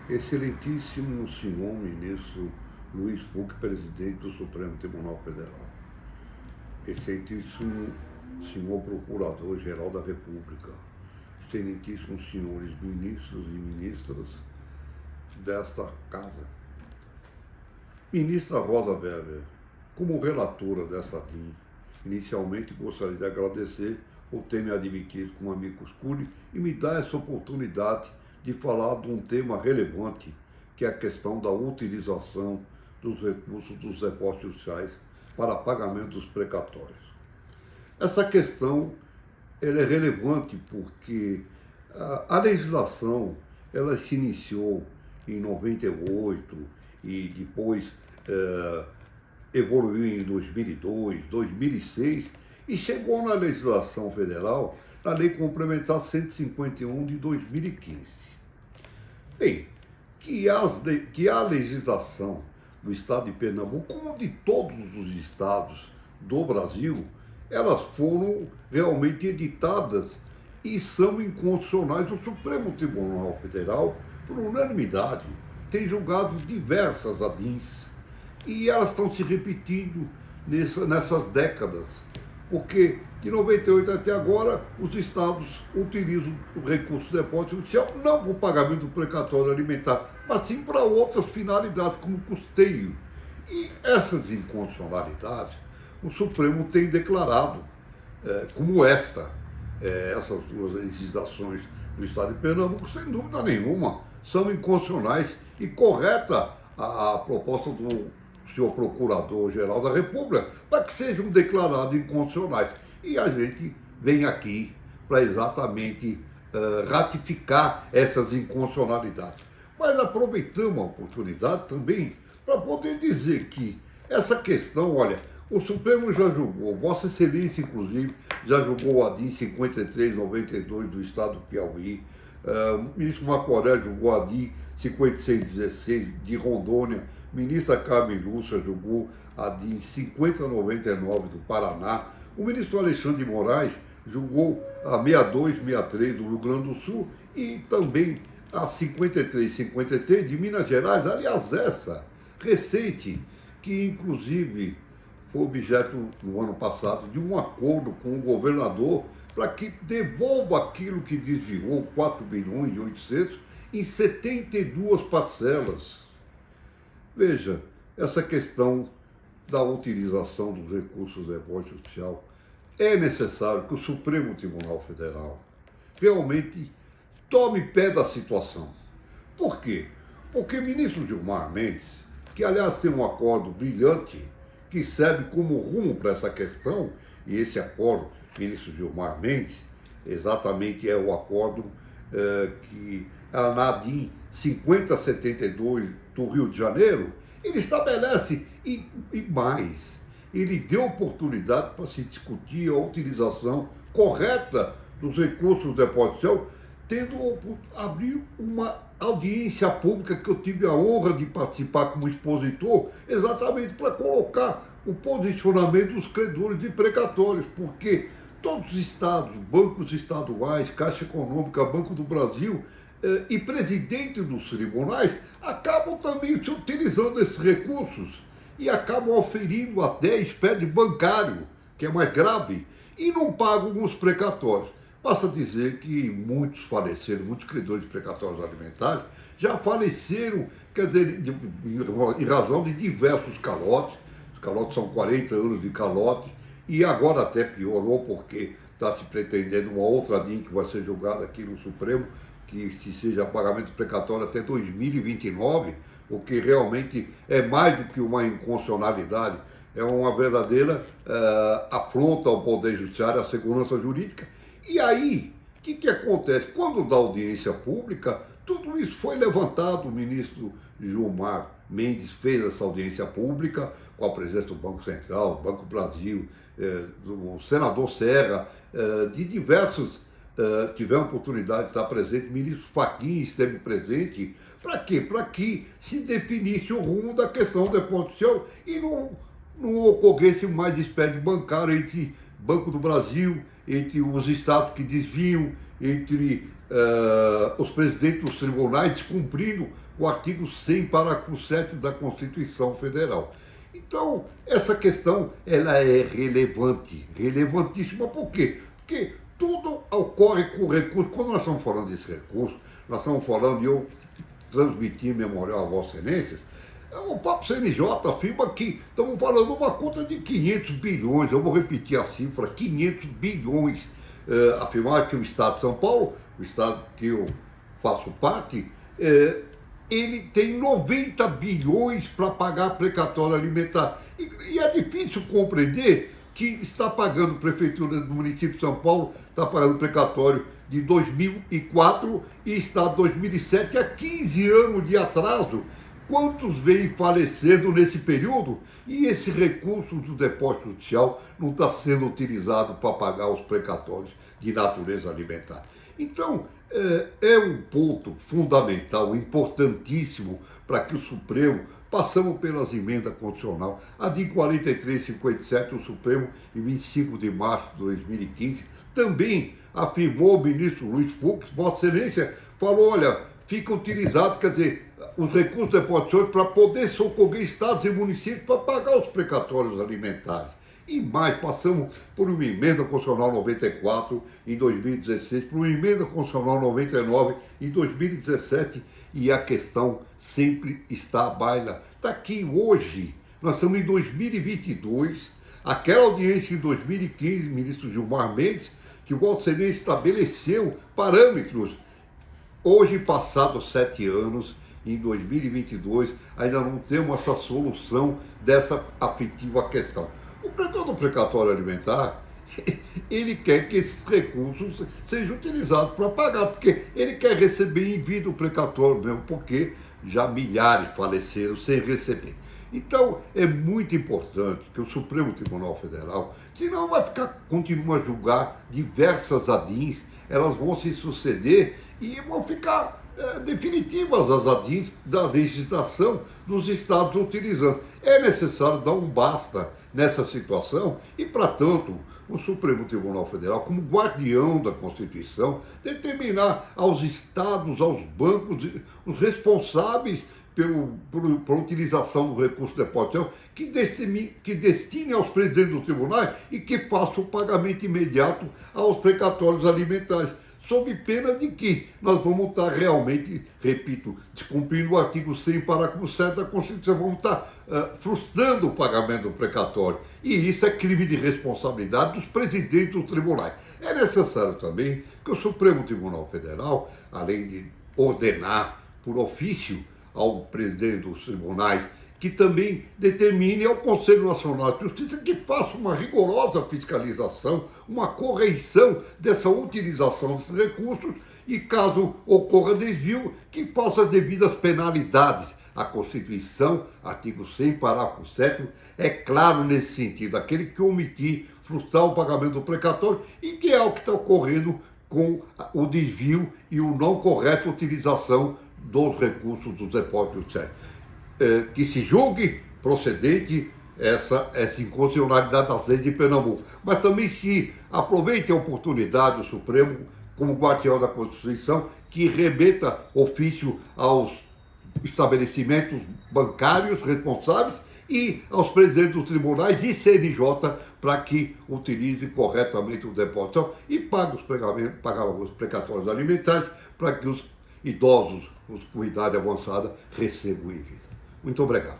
Excelentíssimo senhor ministro Luiz Fux, presidente do Supremo Tribunal Federal. Excelentíssimo senhor Procurador-Geral da República. Excelentíssimos senhores ministros e ministras desta casa. Ministra Rosa Weber, como relatora dessa DIN, inicialmente gostaria de agradecer por ter me admitido como amicus curiae e me dar essa oportunidade de falar de um tema relevante, que é a questão da utilização dos recursos dos depósitos judiciais para pagamento dos precatórios. Essa questão ela é relevante porque a legislação ela se iniciou em 98 e depois evoluiu em 2002, 2006 e chegou na legislação federal na Lei Complementar 151 de 2015. Bem, que a legislação do estado de Pernambuco, como de todos os estados do Brasil, elas foram realmente editadas e são inconstitucionais. O Supremo Tribunal Federal, por unanimidade, tem julgado diversas ADINs e elas estão se repetindo nessas décadas, porque de 98 até agora os estados utilizam o recurso do depósito judicial não para o pagamento do precatório alimentar, mas sim para outras finalidades, como custeio. E essas inconstitucionalidades o Supremo tem declarado, como essas duas legislações do estado de Pernambuco, sem dúvida nenhuma, são inconstitucionais e correta a proposta do senhor Procurador-Geral da República para que sejam declarados inconstitucionais. E a gente vem aqui para exatamente ratificar essas inconstitucionalidades. Mas aproveitamos a oportunidade também para poder dizer que essa questão, olha, o Supremo já julgou, Vossa Excelência, inclusive, já julgou a DIN 5392 do estado do Piauí, o ministro Marco Aurélio julgou a DIN 5616 de Rondônia, a ministra Carmen Lúcia julgou a DIN 5099 do Paraná, o ministro Alexandre de Moraes julgou a 6263 do Rio Grande do Sul e também a 5353 de Minas Gerais. Aliás, essa recente, que inclusive foi objeto no ano passado de um acordo com o governador para que devolva aquilo que desviou, 4 bilhões e 800, em 72 parcelas. Veja, essa questão da utilização dos recursos do depósito judicial, é necessário que o Supremo Tribunal Federal realmente tome pé da situação. Por quê? Porque o ministro Gilmar Mendes, que aliás tem um acordo brilhante, que serve como rumo para essa questão, e esse acordo, ministro Gilmar Mendes, exatamente é o acordo que a ANADIM 5072 do Rio de Janeiro, ele estabelece e mais, ele deu oportunidade para se discutir a utilização correta dos recursos do depósito judicial, tendo abrir uma audiência pública que eu tive a honra de participar como expositor, exatamente para colocar o posicionamento dos credores e precatórios, porque todos os estados, bancos estaduais, Caixa Econômica, Banco do Brasil e presidente dos tribunais acabam também se utilizando desses recursos e acabam oferindo até espécie bancário, que é mais grave, e não pagam os precatórios. Basta dizer que muitos faleceram, muitos credores de precatórios alimentares já faleceram, quer dizer, em razão de diversos calotes. Os calotes são 40 anos de calote, e agora até piorou porque está se pretendendo uma outra DIN que vai ser julgada aqui no Supremo, que seja pagamento precatório até 2029, o que realmente é mais do que uma inconstitucionalidade, é uma verdadeira afronta ao Poder Judiciário, à segurança jurídica. E aí, o que acontece? Quando dá audiência pública, tudo isso foi levantado, o ministro Gilmar Mendes fez essa audiência pública, com a presença do Banco Central, do Banco Brasil, do senador Serra, de diversos, tiveram a oportunidade de estar presente, o ministro Fachin esteve presente. Para quê? Para que se definisse o rumo da questão do depósito judicial e não ocorresse mais espécie bancária entre Banco do Brasil, entre os estados que desviam, entre os presidentes dos tribunais descumprindo o artigo 100, parágrafo 7 da Constituição Federal. Então, essa questão ela é relevante, relevantíssima. Por quê? Porque tudo ocorre com recurso. Quando nós estamos falando desse recurso, nós estamos falando, e eu transmiti memorial a Vossa Excelência, o próprio CNJ afirma que estamos falando de uma conta de 500 bilhões, eu vou repetir a cifra, 500 bilhões. Afirmar que o Estado de São Paulo, o Estado que eu faço parte, ele tem 90 bilhões para pagar precatório alimentar. E é difícil compreender que está pagando, Prefeitura do município de São Paulo, está pagando precatório de 2004 e está 2007, há 15 anos de atraso. Quantos vêm falecendo nesse período? E esse recurso do depósito judicial não está sendo utilizado para pagar os precatórios de natureza alimentar. Então, é um ponto fundamental, importantíssimo, para que o Supremo, passamos pelas emendas constitucionais, a de 4357, o Supremo, em 25 de março de 2015, também afirmou o ministro Luiz Fux, Vossa Excelência, falou, olha, fica utilizado, quer dizer, os recursos depositórios para poder socorrer estados e municípios para pagar os precatórios alimentares. E mais, passamos por uma emenda constitucional 94 em 2016, por uma emenda constitucional 99 em 2017, e a questão sempre está à baila. Está aqui hoje, nós estamos em 2022, aquela audiência em 2015, ministro Gilmar Mendes, que o Vossa Excelência estabeleceu parâmetros. Hoje, passados 7 anos, em 2022, ainda não temos essa solução dessa afetiva questão. O pretor do precatório alimentar, ele quer que esses recursos sejam utilizados para pagar, porque ele quer receber em vida o precatório mesmo, porque já milhares faleceram sem receber. Então, é muito importante que o Supremo Tribunal Federal, senão vai continuar a julgar diversas ADIs, elas vão se suceder e vão ficar definitivas as ADIs da legislação dos estados utilizando. É necessário dar um basta nessa situação e, para tanto, o Supremo Tribunal Federal, como guardião da Constituição, determinar aos estados, aos bancos, os responsáveis pela utilização do recurso depositório, que destine aos presidentes do tribunal e que faça o pagamento imediato aos precatórios alimentares, sob pena de que nós vamos estar realmente, repito, descumprindo o artigo 100, parágrafo 7 da Constituição, vamos estar frustrando o pagamento do precatório. E isso é crime de responsabilidade dos presidentes dos tribunais. É necessário também que o Supremo Tribunal Federal, além de ordenar por ofício ao presidente dos tribunais, que também determine ao Conselho Nacional de Justiça que faça uma rigorosa fiscalização, uma correção dessa utilização dos recursos e, caso ocorra desvio, que faça as devidas penalidades. A Constituição, artigo 100, parágrafo 7, é claro nesse sentido, aquele que omitir, frustrar o pagamento do precatório, e que é o que está ocorrendo com o desvio e o não correta utilização dos recursos dos depósitos judiciais. Que se julgue procedente essa inconstitucionalidade das leis de Pernambuco. Mas também se aproveite a oportunidade do Supremo, como guardião da Constituição, que remeta ofício aos estabelecimentos bancários responsáveis e aos presidentes dos tribunais e CNJ para que utilize corretamente o depósito e pague os precatórios alimentares para que os idosos, os com idade avançada, recebam em vida. Muito obrigado.